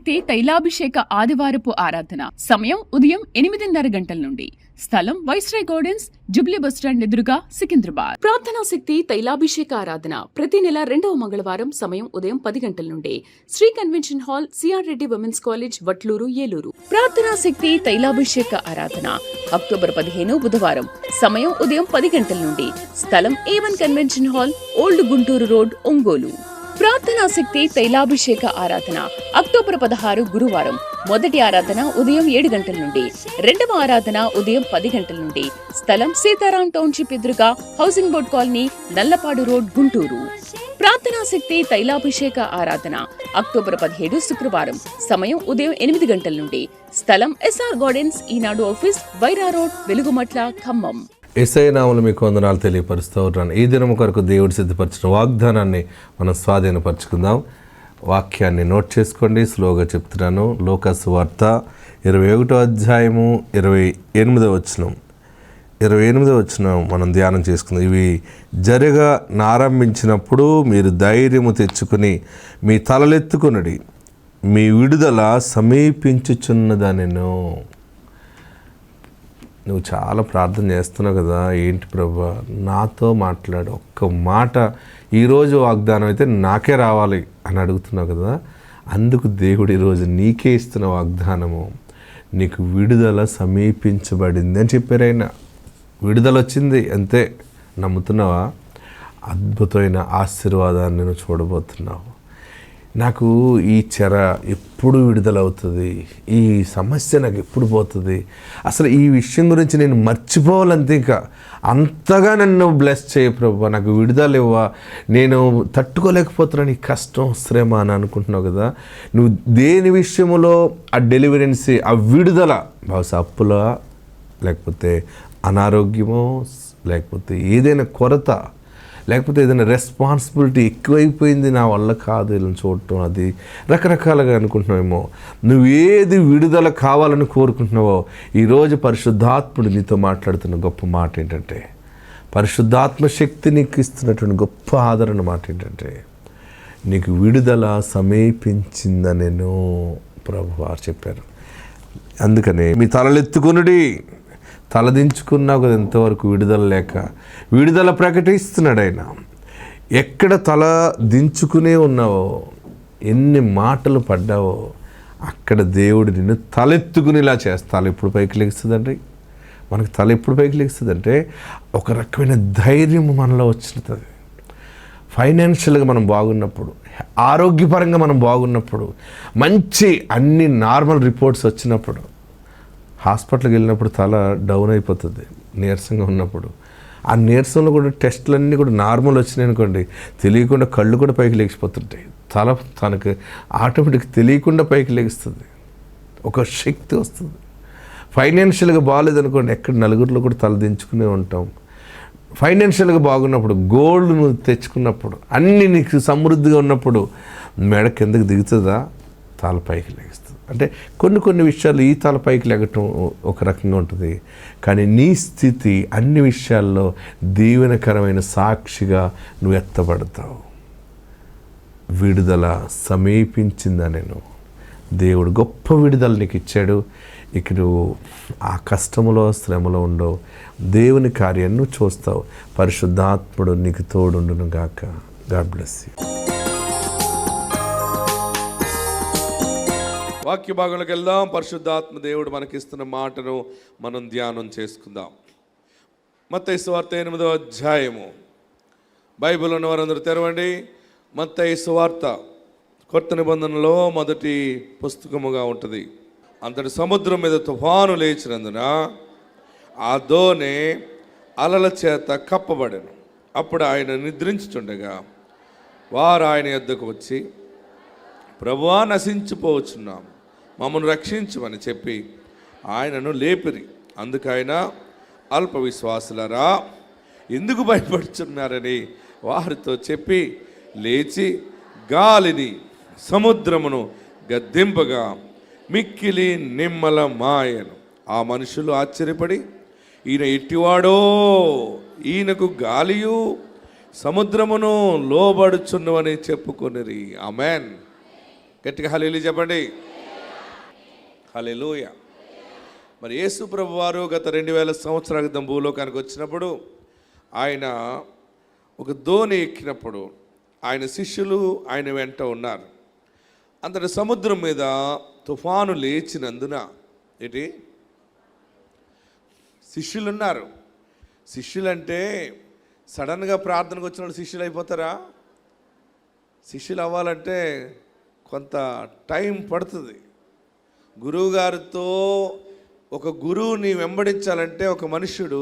శక్తి తైలాభిషేక ఆదివారపు ఆరాధన. సమయం ఉదయం 8:30 గంటల నుండి. స్థలం వైస్రాయ్ గార్డెన్స్, జుబ్లీ బస్టాండ్ ఎదురుగా, సికింద్రాబాద్. ప్రార్థనా శక్తి తైలాభిషేక ఆరాధన ప్రతి నెల 2వ మంగళవారం. సమయం ఉదయం 10 గంటల నుండి. Shri convention hall, C R Reddy women's college, Vatluru, Eluru. ప్రార్థనా శక్తి తైలాభిషేక ఆరాధన అక్టోబర్ 15 బుధవారం. సమయం ఉదయం 10 గంటల నుండి. స్థలం A1 convention hall, old Guntur road, Ongole. ప్రార్థనా శక్తి తైలాభిషేక ఆరాధన అక్టోబర్ 16 గురువారం. మొదటి ఆరాధన ఉదయం 7 గంటల నుండి. రెండవ ఆరాధన ఉదయం 10 గంటల నుండి. స్థలం సీతారాం టౌన్షిప్ ఎదురుగా, housing board colony, Nallapadu road, Guntur. ప్రార్థనా శక్తి తైలాభిషేక ఆరాధన అక్టోబర్ 17 శుక్రవారం. సమయం ఉదయం 8 గంటల నుండి. స్థలం ఎస్ఆర్ గార్డెన్స్, ఈనాడు ఆఫీస్, వైరా రోడ్, వెలుగుమట్ల, ఖమ్మం. యేసయ్య నామములో మీకు వందనాలు తెలియపరుస్తూ ఉన్నాను. ఈ దినము కొరకు దేవుడు సిద్ధపరిచిన వాగ్దానాన్ని మనం స్వాధీనపరచుకుందాం. వాక్యాన్ని నోట్ చేసుకోండి, స్లోగా చెప్తున్నాను. లూకా సువార్త 21వ అధ్యాయము 28వ వచనం 28వ వచనం మనం ధ్యానం చేసుకుందాం. ఇవి జరగనారంభించినప్పుడు మీరు ధైర్యము తెచ్చుకుని మీ తలలెత్తుకునడి, మీ విడుదల సమీపించుచున్నదనెను. నువ్వు చాలా ప్రార్థన చేస్తున్నావు కదా, ఏంటి ప్రభా నాతో మాట్లాడు, ఒక్క మాట ఈరోజు వాగ్దానం అయితే నాకే రావాలి అని అడుగుతున్నావు కదా. అందుకు దేవుడు ఈరోజు నీకే ఇస్తున్న వాగ్దానము, నీకు విడుదల సమీపించబడింది అని చెప్పారు. ఆయన విడుదల వచ్చింది అంతే. నమ్ముతున్నావా? అద్భుతమైన ఆశీర్వాదాన్ని నువ్వు చూడబోతున్నావు. నాకు ఈ చెర ఎప్పుడు విడుదలవుతుంది, ఈ సమస్య నాకు ఎప్పుడు పోతుంది, అసలు ఈ విషయం గురించి నేను మర్చిపోవాలంతే, ఇంకా అంతగా నన్ను బ్లెస్ చేయ ప్రభు, నాకు విడుదల ఇవ్వ, నేను తట్టుకోలేకపోతున్నాను ఈ కష్టం శ్రమ అని అనుకుంటున్నావు కదా. నువ్వు దేని విషయంలో ఆ డెలివరెన్సీ, ఆ విడుదల, బహుశా అప్పుల, లేకపోతే అనారోగ్యమో, లేకపోతే ఏదైనా కొరత, లేకపోతే ఏదైనా రెస్పాన్సిబిలిటీ ఎక్కువైపోయింది, నా వల్ల కాదు ఇలా చూడటం, అది రకరకాలుగా అనుకుంటున్నావేమో. నువ్వేది విడుదల కావాలని కోరుకుంటున్నావో ఈరోజు పరిశుద్ధాత్ముడు నీతో మాట్లాడుతున్న గొప్ప మాట ఏంటంటే, పరిశుద్ధాత్మ శక్తి నీకు ఇస్తున్నటువంటి గొప్ప ఆదరణ మాట ఏంటంటే, నీకు విడుదల సమీపించిందని నేను ప్రభువారు చెప్పారు. అందుకనే మీ తలలెత్తుకునుడి. తలదించుకున్నావు కదా ఎంతవరకు విడుదల లేక, విడుదల ప్రకటిస్తున్నాడు ఆయన. ఎక్కడ తల దించుకునే ఉన్నావో, ఎన్ని మాటలు పడ్డావో, అక్కడ దేవుడు నిన్ను తలెత్తుకునేలా చేస్తా. తల ఎప్పుడు పైకి లెగుస్తుందండి? మనకు తల ఎప్పుడు పైకి లెగుస్తుందంటే ఒక రకమైన ధైర్యం మనలో వచ్చినది. ఫైనాన్షియల్గా మనం బాగున్నప్పుడు, ఆరోగ్యపరంగా మనం బాగున్నప్పుడు, మంచి అన్ని నార్మల్ రిపోర్ట్స్ వచ్చినప్పుడు, హాస్పిటల్కి వెళ్ళినప్పుడు తల డౌన్ అయిపోతుంది నీరసంగా ఉన్నప్పుడు. ఆ నీరసంలో కూడా టెస్టులన్నీ కూడా నార్మల్ వచ్చినాయి అనుకోండి, తెలియకుండా కళ్ళు కూడా పైకి లేచిపోతుంటాయి. తల తనకు ఆటోమేటిక్ తెలియకుండా పైకి లేస్తుంది, ఒక శక్తి వస్తుంది. ఫైనాన్షియల్గా బాగాలేదనుకోండి, ఎక్కడ నలుగురిలో కూడా తల దించుకునే ఉంటాం. ఫైనాన్షియల్గా బాగున్నప్పుడు, గోల్డ్ నువ్వు తెచ్చుకున్నప్పుడు, అన్నీ నీకు సమృద్ధిగా ఉన్నప్పుడు మెడ కిందకి దిగుతుందా? తల పైకి లేస్తుంది. అంటే కొన్ని విషయాలు ఈ తలపైకి లెగటం ఒక రకంగా ఉంటుంది, కానీ నీ స్థితి అన్ని విషయాల్లో దీవెనకరమైన సాక్షిగా నువ్వు ఎత్తబడతావు. విడుదల సమీపించిందా? నేను దేవుడు గొప్ప విడుదల నీకు ఇచ్చాడు. ఇక నువ్వు ఆ కష్టములో, శ్రమలో ఉండవు, దేవుని కార్యాన్ని చూస్తావు. పరిశుద్ధాత్ముడు నీకు తోడుండును గాక. God bless you. వాక్య భాగంలోకి వెళ్దాం. పరిశుద్ధాత్మ దేవుడు మనకిస్తున్న మాటను మనం ధ్యానం చేసుకుందాం. మత్తయి సువార్త 8వ అధ్యాయము. బైబిల్ ఉన్న వారందరూ తెరవండి. మత్తయి సువార్త కొత్త నిబంధనలో మొదటి పుస్తకముగా ఉంటుంది. అంతటి సముద్రం మీద తుఫాను లేచినందున ఆ దోణి అలల చేత కప్పబడెను. అప్పుడు ఆయన నిద్రించుచుండగా వారు ఆయన యొద్దకు వచ్చి, ప్రభువా, నశించిపోవచ్చున్నాం, మమ్మల్ని రక్షించమని చెప్పి ఆయనను లేపిరి. అందుకైన అల్ప విశ్వాసులారా, ఎందుకు భయపడుచున్నారని వారితో చెప్పి లేచి గాలిని సముద్రమును గద్దింపగా మిక్కిలి నిమ్మల మాయను. ఆ మనుషులు ఆశ్చర్యపడి, ఈయన ఎట్టివాడో, ఈయనకు గాలియు సముద్రమును లోబడుచున్నవని చెప్పుకొనిరి. ఆమెన్. గట్టిగా హల్లెలూయా చెప్పండి. హల్లెలూయా. మరి యేసు ప్రభు వారు గత 2000 సంవత్సరాల క్రితం భూలోకానికి వచ్చినప్పుడు ఆయన ఒక దోణి ఎక్కినప్పుడు ఆయన శిష్యులు ఆయన వెంట ఉన్నారు. అంతటి సముద్రం మీద తుఫాను లేచినందున శిష్యులు ఉన్నారు. శిష్యులు అంటే సడన్గా ప్రార్థనకు వచ్చిన శిష్యులు అయిపోతారా? శిష్యులు అవ్వాలంటే కొంత టైం పడుతుంది. గురువుగారితో ఒక గురువుని వెంబడించాలంటే ఒక మనుష్యుడు,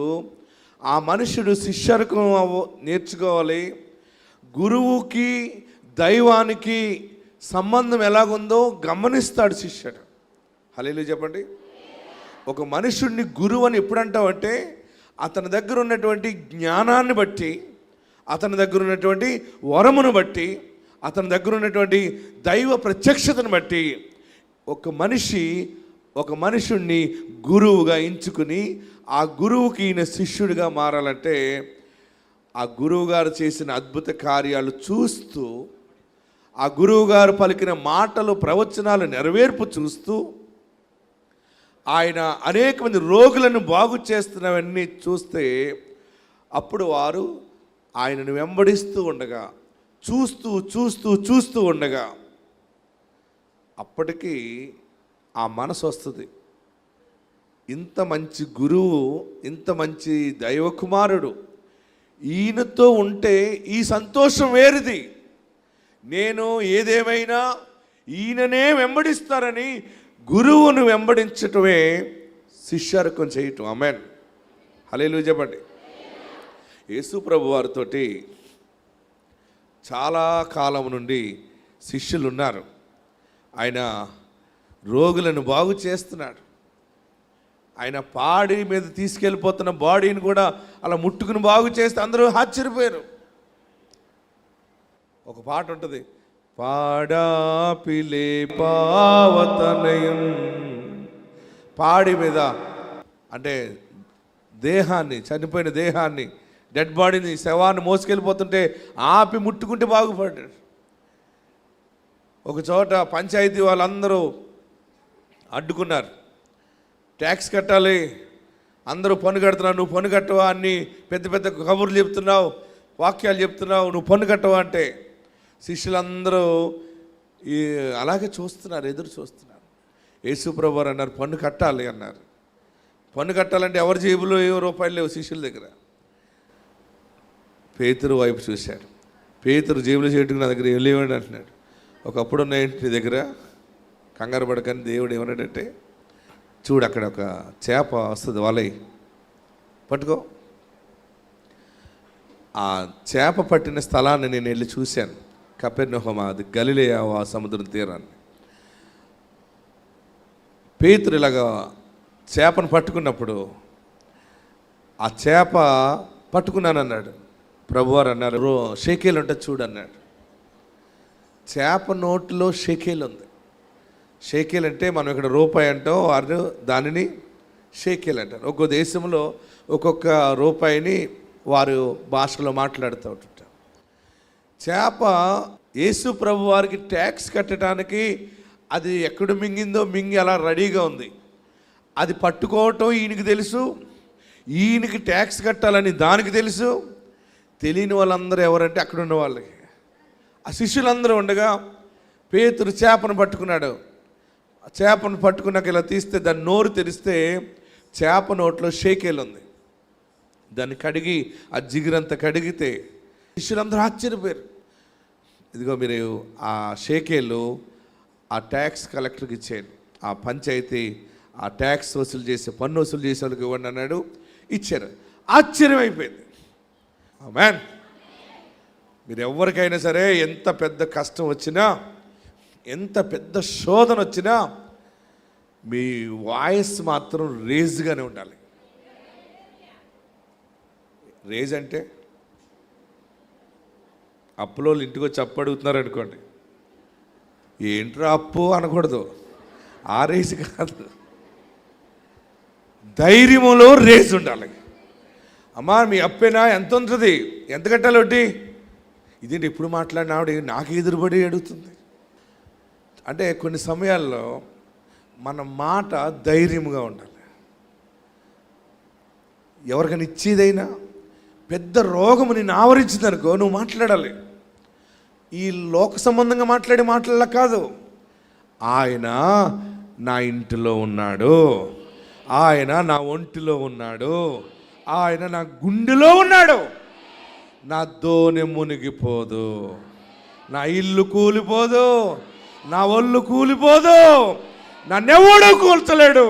ఆ మనుష్యుడు శిష్యర్కం నేర్చుకోవాలి. గురువుకి దైవానికి సంబంధం ఎలాగుందో గమనిస్తాడు శిష్యుడు. హల్లెలూయా చెప్పండి. ఒక మనుష్యుడిని గురువు అని ఎప్పుడంటావంటే అతని దగ్గర ఉన్నటువంటి జ్ఞానాన్ని బట్టి, అతని దగ్గర ఉన్నటువంటి వరమును బట్టి, అతని దగ్గర ఉన్నటువంటి దైవ ప్రత్యక్షతను బట్టి ఒక మనుషుణ్ణి గురువుగా ఎంచుకుని ఆ గురువుకి ఈయన శిష్యుడిగా మారాలంటే ఆ గురువుగారు చేసిన అద్భుత కార్యాలు చూస్తూ, ఆ గురువుగారు పలికిన మాటలు ప్రవచనాలు నెరవేర్పు చూస్తూ, ఆయన అనేక మంది రోగులను బాగు చేస్తున్నవన్నీ చూస్తే అప్పుడు వారు ఆయనను వెంబడిస్తూ ఉండగా, చూస్తూ చూస్తూ చూస్తూ ఉండగా అప్పటికి ఆ మనసు వస్తుంది. ఇంత మంచి గురువు, ఇంత మంచి దైవకుమారుడు, ఈయనతో ఉంటే ఈ సంతోషం వేరిది. నేను ఏదేమైనా ఈయననే వెంబడిస్తారని గురువును వెంబడించటమే శిష్యర్కం చేయటం. ఆమేన్. హల్లెలూయా చెప్పండి. యేసు ప్రభు వారితోటి చాలా కాలం నుండి శిష్యులు ఉన్నారు. ఆయన రోగులను బాగు చేస్తున్నాడు. ఆయన పాడి మీద తీసుకెళ్ళిపోతున్న బాడీని కూడా అలా ముట్టుకుని బాగు చేస్తే అందరూ ఆశ్చర్యపోయారు. ఒక పాట ఉంటుంది, పాడాపిలే పావతనయం. పాడి మీద అంటే దేహాన్ని, చనిపోయిన దేహాన్ని, డెడ్ బాడీని, శవాన్ని మోసుకెళ్ళిపోతుంటే ఆపి ముట్టుకుంటే బాగుపడ్డాడు. ఒక చోట పంచాయతీ వాళ్ళందరూ అడ్డుకున్నారు. ట్యాక్స్ కట్టాలి, అందరూ పన్ను కడుతున్నావు, నువ్వు పన్ను కట్టవా అన్ని పెద్ద పెద్ద కబుర్లు చెప్తున్నావు, వాక్యాలు చెప్తున్నావు, నువ్వు పన్ను కట్టవా అంటే శిష్యులందరూ అలాగే చూస్తున్నారు, ఎదురు చూస్తున్నారు. యేసు ప్రభువు వారు అన్నారు పన్ను కట్టాలి అన్నారు. పన్ను కట్టాలంటే ఎవరి జేబులో ఏ రూపాయలు లేవు శిష్యుల దగ్గర. పేతురు వైపు చూశాడు. పేతురు జేబులో చేయటం నా దగ్గర ఏం లేవండి అంటున్నాడు. ఒకప్పుడు ఉన్నాయంటే నీ దగ్గర, కంగారు పడకని దేవుడు ఏమన్నాడంటే, చూడు అక్కడ ఒక చేప వస్తుంది, వలై పట్టుకో. ఆ చేప పట్టిన స్థలాన్ని నేను వెళ్ళి చూశాను. కపెర్నహూము, అది గలిలయ ఆ సముద్రం తీరాన్ని. పేతురు ఇలాగా చేపను పట్టుకున్నప్పుడు ఆ చేప పట్టుకున్నానన్నాడు. ప్రభువారు అన్నారు షేకేలు ఉంటుంది చూడు అన్నాడు. చేప నోట్లో షేకేలు ఉంది. షేకేలు అంటే మనం ఇక్కడ రూపాయి అంటాం, వారు దానిని షేకేలు అంటారు. ఒక్కో దేశంలో ఒక్కొక్క రూపాయిని వారు భాషలో మాట్లాడుతూ ఉంటారు. చేప యేసు ప్రభు వారికి ట్యాక్స్ కట్టడానికి అది ఎక్కడ మింగిందో మింగి అలా రెడీగా ఉంది. అది పట్టుకోవటం ఈయనకి తెలుసు, ఈయనకి ట్యాక్స్ కట్టాలని దానికి తెలుసు. తెలియని వాళ్ళందరూ ఎవరంటే అక్కడ ఉన్న వాళ్ళకి. ఆ శిష్యులందరూ ఉండగా పేతురు చేపను పట్టుకున్నాడు. చేపను పట్టుకున్నాక ఇలా తీస్తే దాని నోరు తెరిస్తే చేప నోట్లో షేకేలు ఉంది. దాన్ని కడిగి ఆ జిగురంతా కడిగితే శిష్యులందరూ ఆశ్చర్యపోయారు. ఇదిగో మీరు ఆ షేకేలు ఆ ట్యాక్స్ కలెక్టర్కి ఇచ్చేయండి, ఆ పంచాయతీ ఆ ట్యాక్స్ వసూలు చేసే పన్ను వసూలు చేసే వాళ్ళకి ఇవ్వండి అన్నాడు. ఇచ్చారు. ఆశ్చర్యం అయిపోయింది. ఆమేన్. మీరు ఎవరికైనా సరే ఎంత పెద్ద కష్టం వచ్చినా, ఎంత పెద్ద శోధన వచ్చినా మీ వాయిస్ మాత్రం రేజ్గానే ఉండాలి. రేజ్ అంటే అప్పులో ఇంటికి వచ్చి అప్పు అడుగుతున్నారు అనుకోండి, ఏంట్రా అప్పు అనకూడదు, ఆ రేజ్ కాదు, ధైర్యంలో రేజ్ ఉండాలి. అమ్మా మీ అప్పేనా, ఎంత ఉంటుంది, ఎంత కట్టాలి వడ్డీ, ఇదేంటి ఇప్పుడు మాట్లాడిన ఆవిడ నాకు ఎదురుబడి అడుగుతుంది. అంటే కొన్ని సమయాల్లో మన మాట ధైర్యంగా ఉండాలి. ఎవరికైనా ఇచ్చేదైనా పెద్ద రోగము నిన్ను ఆవరించిందనుకో, నువ్వు మాట్లాడాలి. ఈ లోక సంబంధంగా మాట్లాడే మాటల కాదు. ఆయన నా ఇంటిలో ఉన్నాడు, ఆయన నా ఒంటిలో ఉన్నాడు, ఆయన నా గుండెలో ఉన్నాడు, నా దోణె మునిగిపోదు, నా ఇల్లు కూలిపోదు, నా ఒళ్ళు కూలిపోదు, నన్నెవడూ కూల్చలేడు.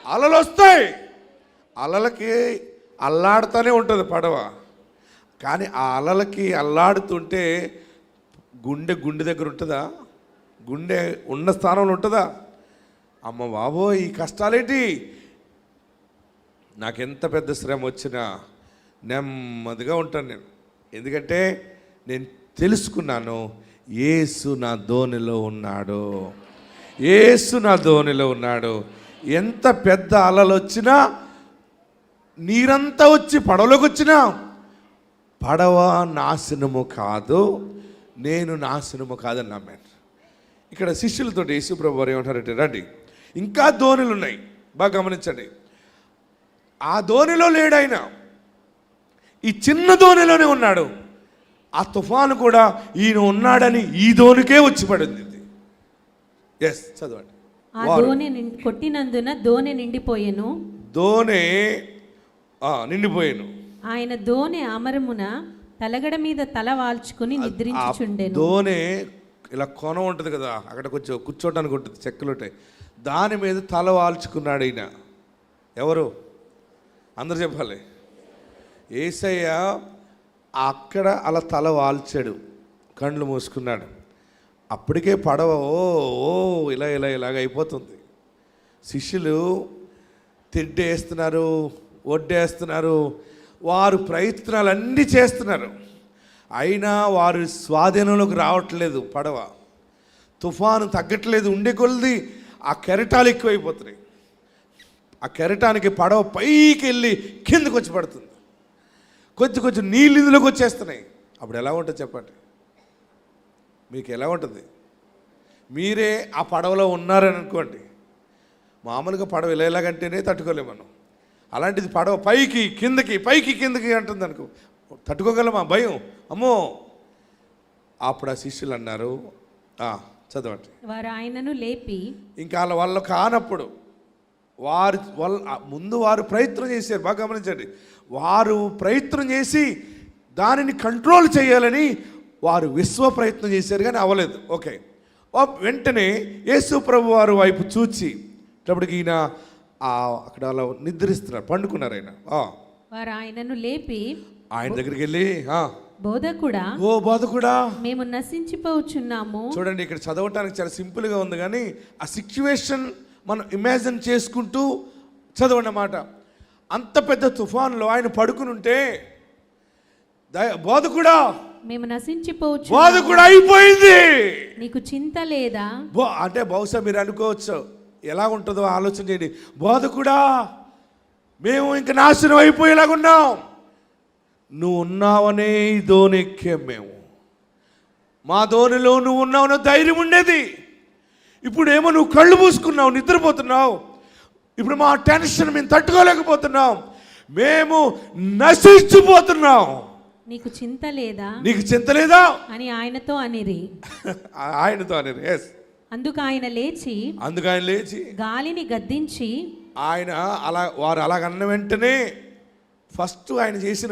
అలలు వస్తాయి, అలలకి అల్లాడుతూనే ఉంటుంది పడవ. కానీ ఆ అలలకి అల్లాడుతుంటే గుండె దగ్గర ఉంటుందా? గుండె ఉన్న స్థానంలో ఉంటుందా? అమ్మ బాబో ఈ కష్టాలేంటి, నాకెంత పెద్ద శ్రమ వచ్చినా నెమ్మదిగా ఉంటాను నేను. ఎందుకంటే నేను తెలుసుకున్నాను, యేసు నా దోణిలో ఉన్నాడు, యేసు నా దోణిలో ఉన్నాడు. ఎంత పెద్ద అలలు వచ్చినా, నీరంతా వచ్చి పడవలోకి వచ్చినా పడవ నాశనము కాదు, నేను నాశనము కాదని నమ్మాను. ఇక్కడ శిష్యులతో యేసు ప్రభు వారు ఏమంటారంటే, రండి ఇంకా దోణులు ఉన్నాయి, బాగా గమనించండి. ఆ దోణిలో లేడాయన, ఈ చిన్న దోణిలోనే ఉన్నాడు. ఆ తుఫాను కూడా ఈయన ఉన్నాడని ఈ దోణికే వచ్చి పడింది. ఎస్, చదవండి. ఆ దోణి కొట్టినందున దోణి నిండిపోయెను. దోణి నిండిపోయాను. ఆయన దోణి అమరమున తలగడ మీద తల వాల్చుకుని నిద్రించుచుండెను. దోణి ఇలా కొన ఉంటుంది కదా, అక్కడ కొంచెం కూర్చోటానికి ఉంటుంది, చెక్కలు ఉంటాయి, దాని మీద తల వాల్చుకున్నాడు ఈయన. ఎవరు? అందరు చెప్పాలి. యేసయ్య అక్కడ అలా తల వాల్చాడు, కళ్ళు మూసుకున్నాడు. అప్పటికే పడవ ఓ ఇలాగ అయిపోతుంది. శిష్యులు తిడ్డేస్తున్నారు, ఒడ్డేస్తున్నారు, వారు ప్రయత్నాలన్నీ చేస్తున్నారు, అయినా వారు స్వాధీనంలోకి రావట్లేదు. పడవ తుఫాను తగ్గట్లేదు, ఉండే కొలది ఆ కెరటాలు ఎక్కువైపోతున్నాయి. ఆ కెరటానికి పడవ పైకి వెళ్ళి కిందకు వచ్చి పడుతుంది, కొంచెం నీళ్ళు ఇందులోకి వచ్చేస్తున్నాయి. అప్పుడు ఎలా ఉంటుంది చెప్పండి? మీకు ఎలా ఉంటుంది? మీరే ఆ పడవలో ఉన్నారని అనుకోండి, మామూలుగా పడవ ఇలాగంటేనే తట్టుకోలేము మనం. అలాంటిది పడవ పైకి కిందకి అంటుంది అనుకో, తట్టుకోగలమా? భయం, అమ్మో. అప్పుడు ఆ శిష్యులు అన్నారు, చదవండి. వారు ఆయనను లేపి, ఇంకా వాళ్ళు కానప్పుడు ముందు వారు ప్రయత్నం చేశారు, బాగా గమనించండి. వారు ప్రయత్నం చేసి దానిని కంట్రోల్ చేయాలని వారు విశ్వ ప్రయత్నం చేశారు, కానీ అవ్వలేదు. ఓకే, వెంటనే యేసు ప్రభు వారు వైపు చూచి అప్పటికి ఈయన అక్కడ అలా నిద్రిస్తున్నారు, పండుకున్నారు. ఆయన వారు ఆయనను లేపి ఆయన దగ్గరికి వెళ్ళి, బోధకుడా మేము నశించిపోచున్నాము. చూడండి, ఇక్కడ చదవటానికి చాలా సింపుల్గా ఉంది, కానీ ఆ సిచ్యువేషన్ మనం ఇమాజిన్ చేసుకుంటూ చదవండి అన్నమాట. అంత పెద్ద తుఫాన్లో ఆయన పడుకుని ఉంటే, బోధకుడా మేము నశించిపోవచ్చు, బోధకుడు అయిపోయింది, నీకు చింత లేదా? అంటే బహుశా మీరు అనుకోవచ్చు, ఎలా ఉంటుందో ఆలోచన చేయండి. బోధకుడా మేము ఇంక నాశనం అయిపోయేలాగున్నాం, నువ్వు ఉన్నావనే ఈ దోణి ఎక్కాం మేము, మా దోణిలో నువ్వు ఉన్నావనే ధైర్యం ఉండేది. ఇప్పుడేమో నువ్వు కళ్ళు మూసుకున్నావు, నిద్రపోతున్నావు. ఇప్పుడు మా టెన్షన్ మేము తట్టుకోలేకపోతున్నాం, మేము నశించిపోతున్నాం, నీకు చింత లేదా? నీకు చింత లేదా అని ఆయనతో అనిరి. ఎస్. అందుకు ఆయన లేచి గాలిని గద్దించి, వారు అలాగన్న వెంటనే ఫస్ట్ ఆయన చేసిన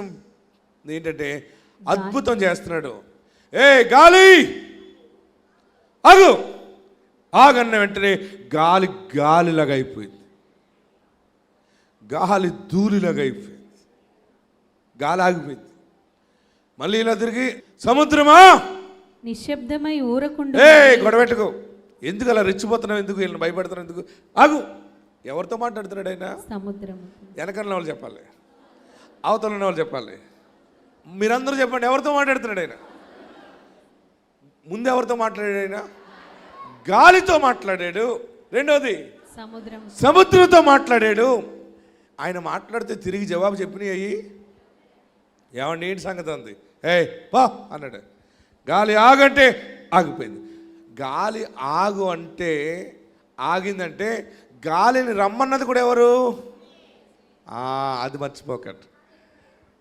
ఏంటంటే అద్భుతం చేస్తున్నాడు. ఏ గాలి ఆగన్న వెంటనే గాలిలాగా అయిపోయింది, గాలి ధూళిలాగా అయిపోయింది, గాలి ఆగిపోయింది. మళ్ళీ ఇలా తిరిగి, సముద్రమా నిశ్శబ్దమై ఊరకుండా, గొడవెట్టుకో, ఎందుకు అలా రెచ్చిపోతున్నావు, ఎందుకు వీళ్ళని భయపడుతున్నావు, ఎందుకు ఆగు. ఎవరితో మాట్లాడుతున్నాడు ఆయన? సముద్రం. వెనకన్న వాళ్ళు చెప్పాలి, అవతల ఉన్న వాళ్ళు చెప్పాలి, మీరందరూ చెప్పండి, ఎవరితో మాట్లాడుతున్నాడు ఆయన? ముందు ఎవరితో మాట్లాడాడు ఆయన? గాలితో మాట్లాడాడు. రెండోది సముద్రంతో మాట్లాడాడు. ఆయన మాట్లాడితే తిరిగి జవాబు చెప్పినాయి. ఏమండి ఏంటి సంగతి ఉంది? పా అన్నాడు. గాలి ఆగంటే ఆగిపోయింది. గాలి ఆగు అంటే ఆగిందంటే గాలిని రమ్మన్నది కూడా ఎవరు? అది మర్చిపోకండి.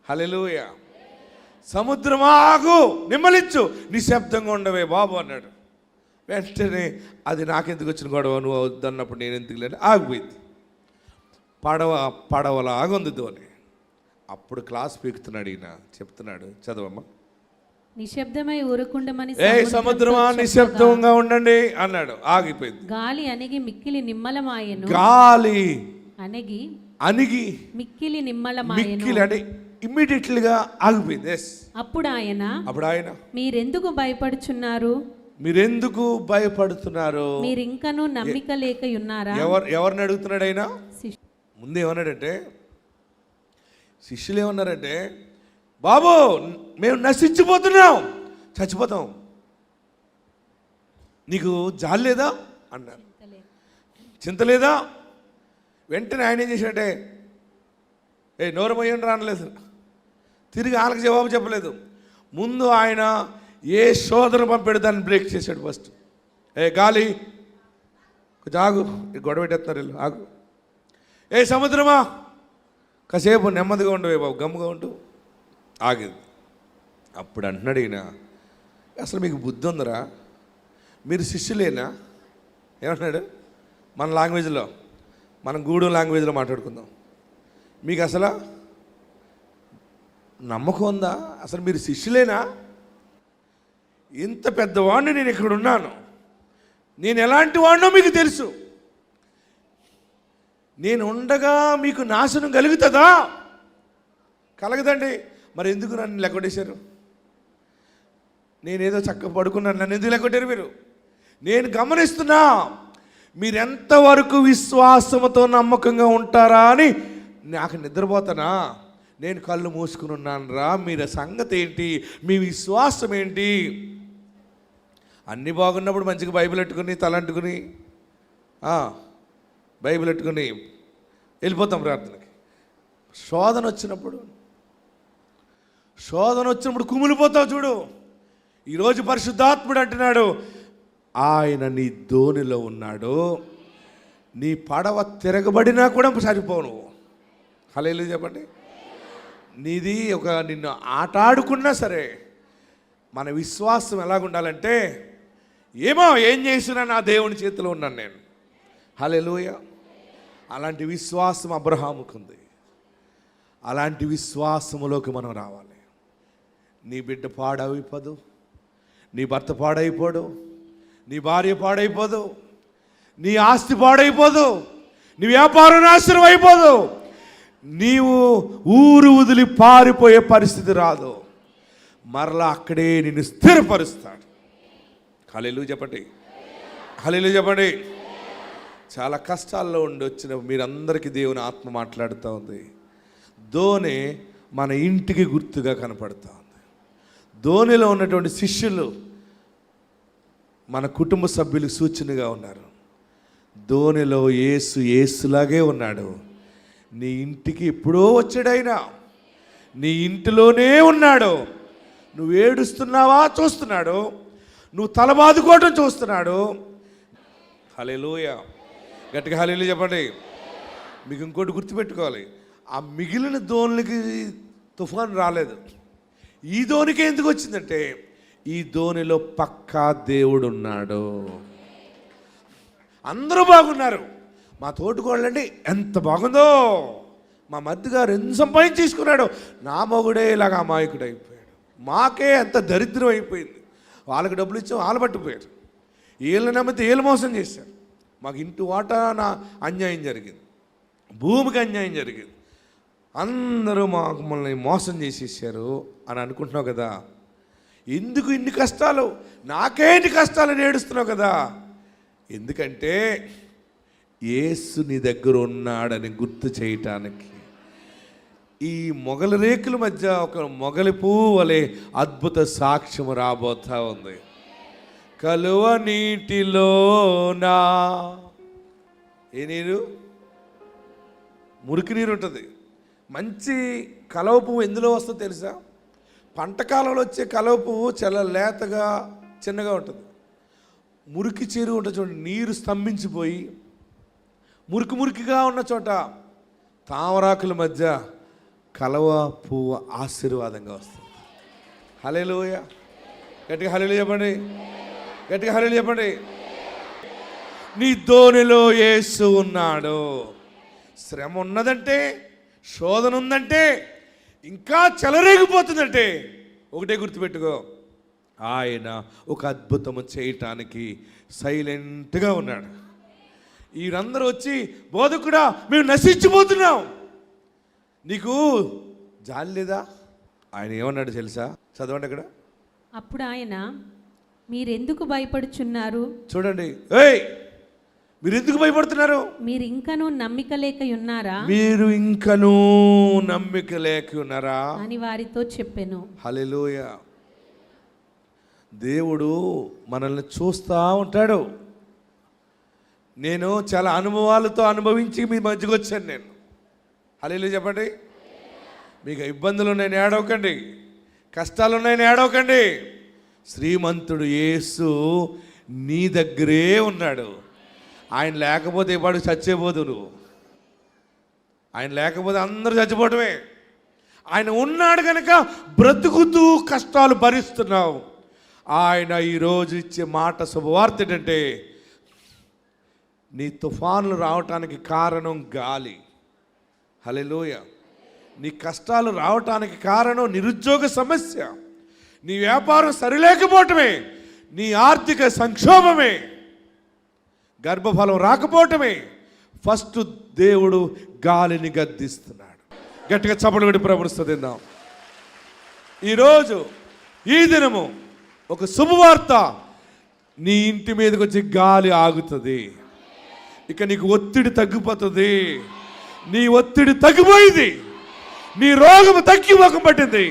హల్లెలూయా. సముద్రమా ఆగు, నిమ్మలించు, నిశ్శబ్దంగా ఉండవే బాబు అన్నాడు. వెంటనే అది నాకెందుకు వచ్చిన గొడవ, నువ్వు వద్దన్నప్పుడు నేను ఎందుకు లేని ఆగిపోయింది. పడవలాగా ఉంది ధోని. అప్పుడు క్లాస్ పీకుతున్నాడు ఈయన, చెప్తున్నాడు, చదవమ్మా. నిశ్శబ్దమై ఊరకుండమని ఏ సముద్రమా నిశ్శబ్దంగా ఉండండి అన్నాడు. ఆగిపోయింది. గాలి అణిగి మిక్కిలి నిమ్మలమాయెను. గాలి అణిగి మిక్కిలి నిమ్మలమాయెను. మిక్కిలి అంటే ఇమ్మీడియట్లీగా ఆగిపోయింది. అప్పుడు ఆయన మీరెందుకు భయపడుతున్నారు? మీరింకనూ నమ్మిక లేకయున్నారా? ఎవరిని అడుగుతున్నాడు ఆయన? ముందు ఏమన్నాడంటే, శిష్యులు ఏమన్నారంటే, బాబు మేము నశించిపోతున్నాం, చచ్చిపోతాం, నీకు జాలి లేదా అన్నారు. చింత లేదా? వెంటనే ఆయన ఏం చేశాడంటే, నోరు మొయ్యండి రానలేదు. తిరిగి వాళ్ళకి జవాబు చెప్పలేదు. ముందు ఆయన ఏ శోధన పంపాడు దాన్ని బ్రేక్ చేశాడు. ఫస్ట్ గాలి కొంచెం ఆగు, గొడవ పెట్టేస్తున్నారు వీళ్ళు, ఆగు. సముద్రమా కాసేపు నెమ్మదిగా ఉండవే బాబు, గమ్ముగా ఉంటూ. ఆగింది. అప్పుడు అంటున్నాడు ఈయన, అసలు మీకు బుద్ధి ఉందరా? మీరు శిష్యులేనా? ఏమంటున్నాడు? మన లాంగ్వేజ్లో, మనం గూడెం లాంగ్వేజ్లో మాట్లాడుకుందాం. మీకు అసలు నమ్మకం ఉందా? అసలు మీరు శిష్యులేనా? ఇంత పెద్దవాడిని నేను ఇక్కడ ఉన్నాను, నేను ఎలాంటి వాడినో మీకు తెలుసు. నేను ఉండగా మీకు నాశనం కలుగుతుందా? కలగదండి. మరి ఎందుకు నన్ను లెక్కొట్టేశారు? నేనేదో చక్క పడుకున్నాను, నన్ను ఎందుకు లెక్కొట్టారు మీరు? నేను గమనిస్తున్నా మీరెంతవరకు విశ్వాసంతో నమ్మకంగా ఉంటారా అని. నాకు నిద్రపోతానా? నేను కళ్ళు మూసుకుని ఉన్నాను రా. మీరు సంగతి ఏంటి? మీ విశ్వాసం ఏంటి? అన్నీ బాగున్నప్పుడు మంచిగా బైబిల్ పెట్టుకుని తలంటుకుని బైబిల్ పెట్టుకుని వెళ్ళిపోతాం ప్రార్థనకి. శోధన వచ్చినప్పుడు కుమిలిపోతావు చూడు. ఈరోజు పరిశుద్ధాత్ముడు అంటున్నాడు, ఆయన నీ ధోనిలో ఉన్నాడు. నీ పడవ తిరగబడినా కూడా సరిపోవు నువ్వు. హల్లెలూయా చెప్పండి. నీది నిన్ను ఆటాడుకున్నా సరే, మన విశ్వాసం ఎలాగుండాలంటే, ఏం చేసినా నా దేవుని చేతిలో ఉన్నాను నేను. హల్లెలూయా. అలాంటి విశ్వాసం అబ్రహాముకుంది. అలాంటి విశ్వాసములోకి మనం రావాలి. నీ బిడ్డ పాడైపోదు, నీ భర్త పాడైపోడు, నీ భార్య పాడైపోదు, నీ ఆస్తి పాడైపోదు, నీ వ్యాపారం నాశనం అయిపోదు, నీవు ఊరు వదిలి పారిపోయే పరిస్థితి రాదు. మరలా అక్కడే నిన్ను స్థిరపరుస్తాడు. హల్లెలూయా చెప్పండి, హల్లెలూయా చెప్పండి. చాలా కష్టాల్లో ఉండి వచ్చిన మీరందరికీ దేవుని ఆత్మ మాట్లాడుతూ ఉంది. ధోని మన ఇంటికి గుర్తుగా కనపడుతూ ఉంది. ధోనిలో ఉన్నటువంటి శిష్యులు మన కుటుంబ సభ్యులకు సూచనగా ఉన్నారు. ధోనిలో యేసులాగే ఉన్నాడు. నీ ఇంటికి ఎప్పుడో వచ్చాడైనా, నీ ఇంటిలోనే ఉన్నాడు. నువ్వు ఏడుస్తున్నావా చూస్తున్నాడు, నువ్వు తలబాదుకోవటం చూస్తున్నాడు. హల్లెలూయా, గట్టిగా హల్లెలూయా చెప్పండి. మీకు ఇంకోటి గుర్తుపెట్టుకోవాలి, ఆ మిగిలిన ధోనులకి తుఫాను రాలేదు. ఈ ధోనికి ఎందుకు వచ్చిందంటే, ఈ ధోనిలో పక్కా దేవుడు ఉన్నాడు. అందరూ బాగున్నారు. మా తోటికోళ్ళండి ఎంత బాగుందో, మా మధ్యగారు ఎంత సంపాదించేసుకున్నాడు, నా మొగుడే ఇలాగ అమాయకుడు అయిపోయాడు, మాకే ఎంత దరిద్రం అయిపోయింది. వాళ్ళకి డబ్బులు ఇచ్చాం, వాళ్ళు పట్టుకుపోయారు, వీళ్ళని నమ్మితే వీళ్ళు మోసం చేశారు, మాకు ఇంటి వాటా అన్యాయం జరిగింది, భూమికి అన్యాయం జరిగింది, అందరూ మమ్మల్ని మోసం చేసేసారు అని అనుకుంటున్నావు కదా. ఎందుకు ఇన్ని కష్టాలు, నాకేంటి కష్టాలు ఏడుస్తున్నావు కదా? ఎందుకంటే యేసు నీ దగ్గర ఉన్నాడని గుర్తు చేయటానికి. ఈ మొగలి రేకుల మధ్య ఒక మొగలి పువ్వు వలె అద్భుత సాక్ష్యం రాబోతా ఉంది. కలువ నీటిలోనా ఏ నీరు? మురికి నీరు ఉంటుంది. మంచి కలువ పువ్వు ఎందులో వస్తుందో తెలుసా? పంట కాలంలో వచ్చే కలువ పువ్వు చాలా లేతగా చిన్నగా ఉంటుంది. మురికి చెరువు ఉన్న చోట నీరు స్తంభించిపోయి మురికిగా ఉన్న చోట తామరాకుల మధ్య కలవ పువ్వు ఆశీర్వాదంగా వస్తుంది. హల్లెలూయా. గట్టిగా హల్లెలూయా చెప్పండి, గట్టిగా హల్లెలూయా చెప్పండి. నీ ధోనిలో యేసు ఉన్నాడు. శ్రమ ఉన్నదంటే, శోధన ఉందంటే, ఇంకా చెలరేగిపోతుందంటే ఒకటే గుర్తుపెట్టుకో, ఆయన ఒక అద్భుతము చేయటానికి సైలెంట్గా ఉన్నాడు. వీరందరూ వచ్చి బోధకుడా మేము నశించిపోతున్నాం, నీకు జాలి లేదా? ఆయన ఏమన్నాడు తెలుసా? చదవండి అక్కడ. అప్పుడు ఆయన, మీరెందుకు భయపడుచున్నారు? చూడండి, ఏయ్ మీరు ఎందుకు భయపడుతున్నారు? మీరు ఇంకనూ నమ్మిక లేక ఉన్నారా? మీరు ఇంకనూ నమ్మిక లేక ఉన్నారా అని వారితో చెప్పెను. హల్లెలూయా. దేవుడు మనల్ని చూస్తూ ఉంటాడు. నేను చాలా అనుభవాలతో అనుభవించి మీ మధ్యకు వచ్చాను నేను. హల్లెలూయా చెప్పండి. మీకు ఇబ్బందులు ఉన్నాయని ఏడవకండి, కష్టాలు ఉన్నాయని ఏడవకండి. శ్రీమంతుడు యేసు నీ దగ్గరే ఉన్నాడు. ఆయన లేకపోతే ఎప్పుడు చచ్చేపోదు నువ్వు. ఆయన లేకపోతే అందరూ చచ్చిపోవటమే. ఆయన ఉన్నాడు కనుక బ్రతుకుతూ కష్టాలు భరిస్తున్నావు. ఆయన ఈరోజు ఇచ్చే మాట శుభవార్త ఏంటంటే, నీ తుఫానులు రావటానికి కారణం గాలి. హల్లెలూయా. నీ కష్టాలు రావటానికి కారణం నిరుద్యోగ సమస్య, నీ వ్యాపారం సరిలేకపోవటమే, నీ ఆర్థిక సంక్షోభమే, గర్భఫలం రాకపోవటమే. ఫస్ట్ దేవుడు గాలిని గద్దిస్తున్నాడు. గట్టిగా చప్పట్లు కొట్టి ప్రభువుని స్తుతిద్దాం. ఈరోజు ఈ దినము ఒక శుభవార్త, నీ ఇంటి మీదకి వచ్చి గాలి ఆగుతుంది. ఇక నీకు ఒత్తిడి తగ్గిపోతుంది. నీ ఒత్తిడి తగ్గిపోయింది, నీ రోగము తగ్గిపోక పట్టింది,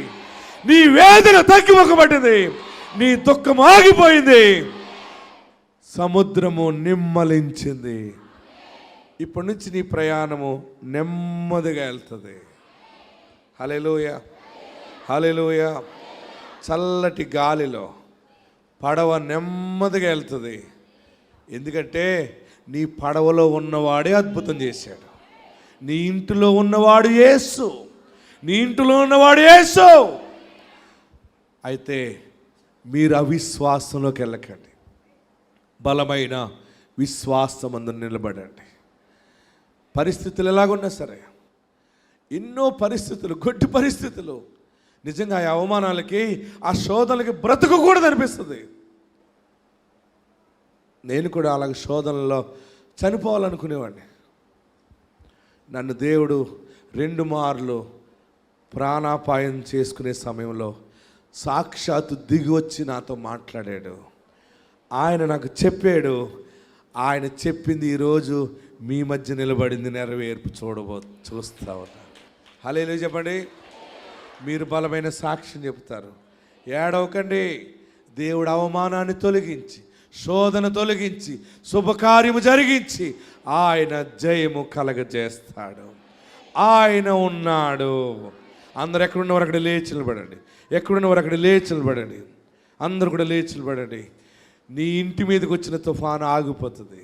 నీ వేదన తగ్గిపోక పట్టింది, నీ దుఃఖం ఆగిపోయింది, సముద్రము నిమ్మలించింది. ఇప్పటి నుంచి నీ ప్రయాణము నెమ్మదిగా వెళ్తుంది. హల్లెలూయా, హల్లెలూయా. చల్లటి గాలిలో పడవ నెమ్మదిగా వెళ్తుంది. ఎందుకంటే నీ పడవలో ఉన్నవాడే అద్భుతం చేశాడు. నీ ఇంటిలో ఉన్నవాడు యేసు, నీ ఇంటిలో ఉన్నవాడు యేసు. అయితే మీరు అవిశ్వాసంలోకి వెళ్ళకండి, బలమైన విశ్వాసమందు నిలబడండి. పరిస్థితులు ఎలాగున్నా సరే, ఎన్నో పరిస్థితులు, గొడ్డు పరిస్థితులు, నిజంగా ఆ అవమానాలకి, ఆ శోధనలకి బ్రతకకూడదు అనిపిస్తుంది. నేను కూడా అలాగే శోధనలో చనిపోవాలనుకునేవాడిని. నన్ను దేవుడు 2 మార్లు ప్రాణాపాయం చేసుకునే సమయంలో సాక్షాత్తు దిగి వచ్చి నాతో మాట్లాడాడు. ఆయన నాకు చెప్పాడు. ఆయన చెప్పింది ఈరోజు మీ మధ్య నిలబడింది, నెరవేర్పు చూస్తా ఉన్నా. హల్లెలూయా చెప్పండి. మీరు బలమైన సాక్ష్యం చెప్తారు. ఏడవకండి. దేవుడు అవమానాన్ని తొలగించి, శోధన తొలగించి, శుభకార్యము జరిగించి ఆయన జయము కలగజేస్తాడు. ఆయన ఉన్నాడు. అందరు ఎక్కడున్నవారు అక్కడ లేచి నిలబడండి. ఎక్కడున్నవారు అక్కడ లేచి నిలబడండి. అందరు కూడా లేచి నిలబడండి. నీ ఇంటి మీదకి వచ్చిన తుఫాను ఆగిపోతుంది.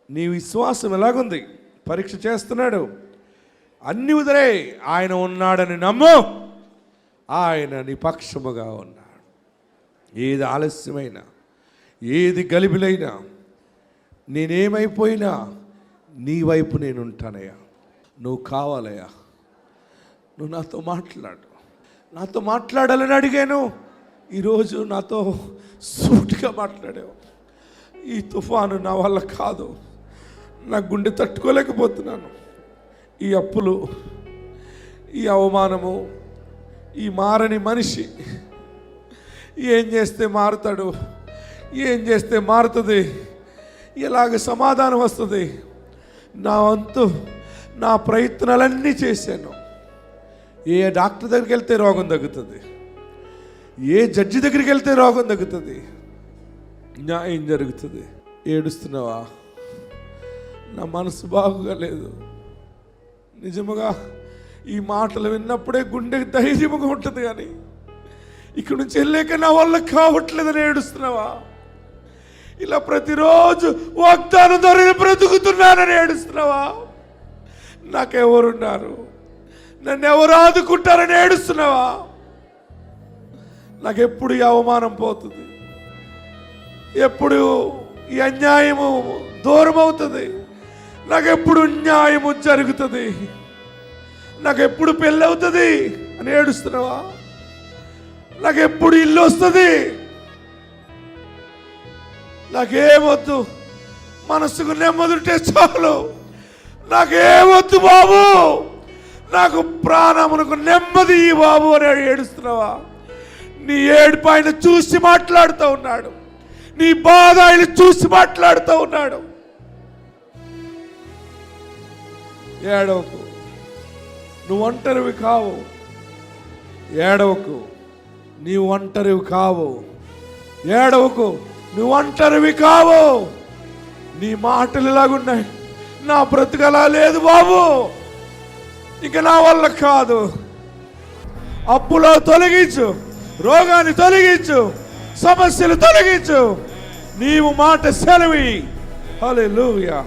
నీ విశ్వాసం ఎలాగుంది? పరీక్ష చేస్తున్నాడు. అన్ని వదిలే, ఆయన ఉన్నాడని నమ్ము. ఆయన నీ పక్షముగా ఉన్నాడు. ఏది ఆలస్యమైనా, ఏది గలిబిలైనా, నేనేమైపోయినా నీ వైపు నేను ఉంటానయ్యా. నువ్వు కావాలయ్యా, నువ్వు నాతో మాట్లాడు. నాతో మాట్లాడాలని అడిగాను. ఈరోజు నాతో సూటిగా మాట్లాడావు. ఈ తుఫాను నా వల్ల కాదు, నా గుండె తట్టుకోలేకపోతున్నాను. ఈ అప్పులు, ఈ అవమానము, ఈ మారని మనిషి ఏం చేస్తే మారుతాడు, ఏం చేస్తే మారుతుంది, ఎలాగ సమాధానం వస్తుంది? నా వంతు, నా ప్రయత్నాలన్నీ చేశాను. ఏ డాక్టర్ దగ్గరికి వెళ్తే రోగం తగ్గుతుంది, ఏ జడ్జి దగ్గరికి వెళ్తే రోగం తగ్గుతుంది, న్యాయం జరుగుతుంది. ఏడుస్తున్నావా? నా మనసు బాగుగా లేదు. నిజముగా ఈ మాటలు విన్నప్పుడే గుండెకి ధైర్యంగా ఉంటుంది, కానీ ఇక్కడి నుంచి వెళ్ళాక నా వల్ల కావట్లేదని ఏడుస్తున్నావా? ఇలా ప్రతిరోజు వాగ్దానం ద్వారా బ్రతుకుతున్నానని ఏడుస్తున్నావా? నాకెవరున్నారు, నన్ను ఎవరు ఆదుకుంటారని ఏడుస్తున్నావా? నాకెప్పుడు ఈ అవమానం పోతుంది, ఎప్పుడు ఈ అన్యాయము దూరం అవుతుంది, నాకెప్పుడు న్యాయము జరుగుతుంది, నాకెప్పుడు పెళ్ళి అవుతుంది అని ఏడుస్తున్నావా? నాకెప్పుడు ఇల్లు వస్తుంది, నాకేమొద్దు, మనసుకు నెమ్మదుంటే చాలు, నాకేమొద్దు బాబు, నాకు ప్రాణమునకు నెమ్మది ఈ బాబు అని ఏడుస్తున్నావా? నీ ఏడుపు ఆయన చూసి మాట్లాడుతూ ఉన్నాడు, నీ బాధ ఆయన చూసి మాట్లాడుతూ ఉన్నాడు. ఏడవకు, నువ్వు ఒంటరివి కావు. ఏడవకు, నీవు ఒంటరివి కావు. ఏడవకు, నువ్వు ఒంటరివి కావు. నీ మాటలు ఇలాగున్నాయి, నా బ్రతుకలా లేదు బాబు, ఇక నా వల్ల కాదు. అప్పులో తొలగించు, రోగాన్ని తొలగించు, సమస్యలు తొలగించు. నీవు మాట సెలవి. హల్లెలూయా.